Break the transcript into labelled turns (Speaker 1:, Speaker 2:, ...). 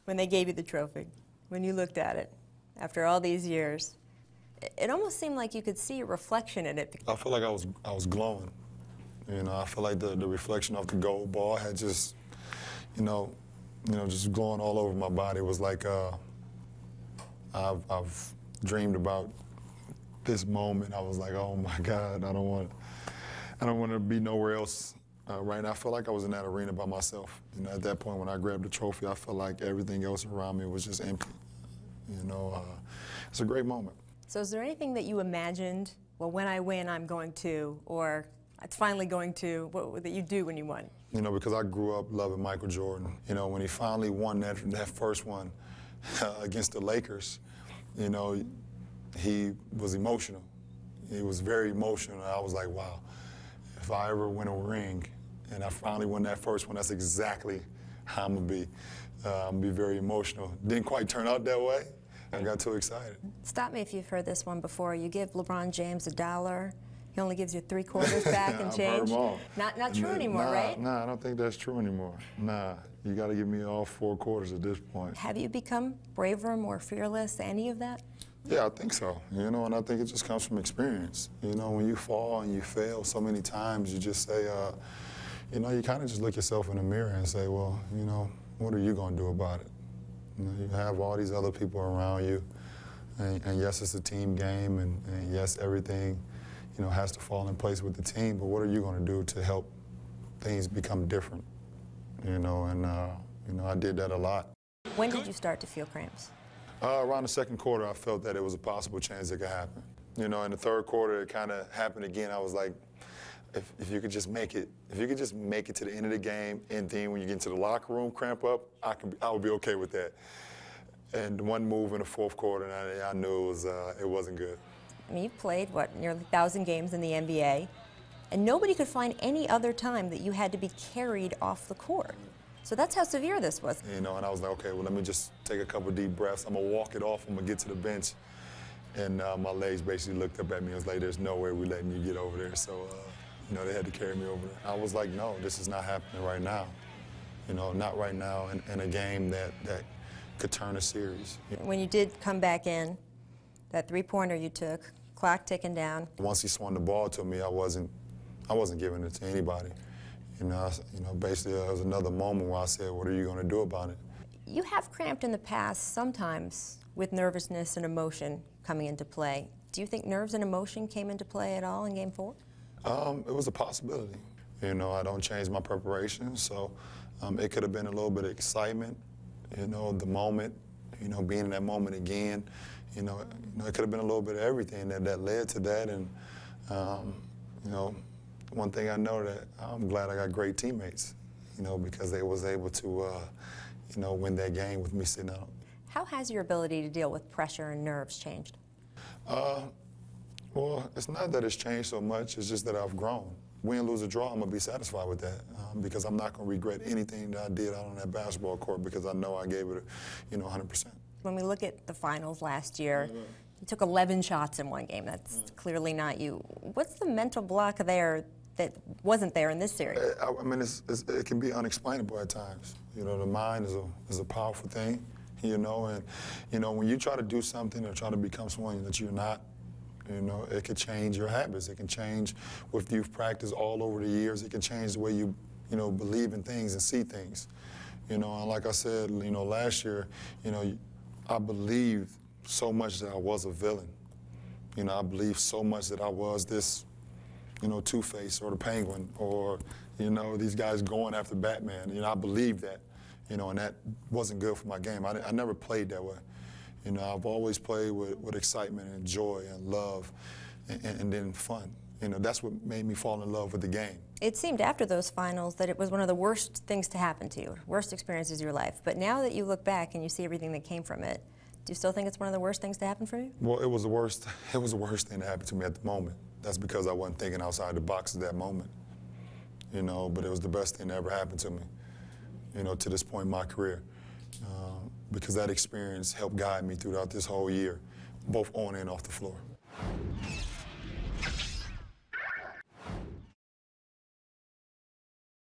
Speaker 1: when they gave you the trophy, when you looked at it after all these years, it almost seemed like you could see a reflection in it.
Speaker 2: I feel like I was glowing. You know, I feel like the reflection of the gold ball had just, just glowing all over my body. It was like I've dreamed about this moment. I was like, oh my God, I don't want to be nowhere else right now. I felt like I was in that arena by myself. You know, at that point when I grabbed the trophy, I felt like everything else around me was just empty. You know, it's a great moment.
Speaker 1: So is there anything that you imagined, well, when I win, I'm going to, or it's finally going to, what that you do when you won?
Speaker 2: You know, because I grew up loving Michael Jordan. You know, when he finally won that first one against the Lakers, you know, he was emotional. He was very emotional. I was like, wow, if I ever win a ring and I finally won that first one, that's exactly how I'm going to be. I'm going to be very emotional. Didn't quite turn out that way. I got too excited.
Speaker 1: Stop me if you've heard this one before. You give LeBron James $1. He only gives you 3/4 back and change.
Speaker 2: I've heard them all.
Speaker 1: Not true anymore, right?
Speaker 2: Nah, I don't think that's true anymore. Nah, you got to give me all 4 quarters at this point.
Speaker 1: Have you become braver, more fearless, any of that?
Speaker 2: Yeah, I think so. You know, and I think it just comes from experience. You know, when you fall and you fail so many times, you just say, you know, you kind of just look yourself in the mirror and say, well, you know, what are you going to do about it? You know, you have all these other people around you, and yes, it's a team game, and yes, everything, you know, has to fall in place with the team, but what are you going to do to help things become different? You know, and, you know, I did that a lot.
Speaker 1: When did you start to feel cramps?
Speaker 2: Around the second quarter, I felt that it was a possible chance it could happen. You know, in the third quarter, it kind of happened again. I was like, if you could just make it, if you could just make it to the end of the game, and then when you get into the locker room, cramp up, I would be okay with that. And one move in the fourth quarter, and I knew it wasn't good.
Speaker 1: I mean, you've played, what, nearly 1,000 games in the NBA, and nobody could find any other time that you had to be carried off the court. So that's how severe this was.
Speaker 2: You know, and I was like, okay, well, let me just take a couple deep breaths. I'm going to walk it off. I'm going to get to the bench. And my legs basically looked up at me and was like, there's no way we're letting you get over there. So, you know, they had to carry me over there. I was like, no, this is not happening right now. You know, not right now in a game that could turn a series.
Speaker 1: When you did come back in, that 3-pointer you took, clock ticking down.
Speaker 2: Once he swung the ball to me, I wasn't giving it to anybody. You know, basically it was another moment where I said, what are you going to do about it?
Speaker 1: You have cramped in the past sometimes with nervousness and emotion coming into play. Do you think nerves and emotion came into play at all in Game 4?
Speaker 2: It was a possibility. You know, I don't change my preparation, so it could have been a little bit of excitement, you know, the moment, you know, being in that moment again. You know, it could have been a little bit of everything that led to that, and, you know, one thing I know that I'm glad I got great teammates, you know, because they was able to, you know, win that game with me sitting out.
Speaker 1: How has your ability to deal with pressure and nerves changed?
Speaker 2: Well, it's not that it's changed so much, it's just that I've grown. Win, lose, or draw, I'm going to be satisfied with that because I'm not going to regret anything that I did out on that basketball court because I know I gave it, you know, 100%.
Speaker 1: When we look at the finals last year, you took 11 shots in one game. That's clearly not you. What's the mental block there that wasn't there in this series?
Speaker 2: I mean, it can be unexplainable at times. You know, the mind is a powerful thing, you know, and, you know, when you try to do something or try to become someone that you're not, you know, it can change your habits. It can change with you've practiced all over the years. It can change the way you know, believe in things and see things. You know, and like I said, you know, last year, you know, I believed so much that I was a villain. You know, I believed so much that I was this, you know, Two-Face or the Penguin or, you know, these guys going after Batman. You know, I believed that, you know, and that wasn't good for my game. I never played that way. You know, I've always played with excitement and joy and love and then fun. You know, that's what made me fall in love with the game.
Speaker 1: It seemed after those finals that it was one of the worst things to happen to you, worst experiences of your life. But now that you look back and you see everything that came from it, do you still think it's one of the worst things to happen for you?
Speaker 2: Well, it was the worst thing that happened to me at the moment. That's because I wasn't thinking outside the box at that moment. You know, but it was the best thing that ever happened to me, you know, to this point in my career. Because that experience helped guide me throughout this whole year, both on and off the floor.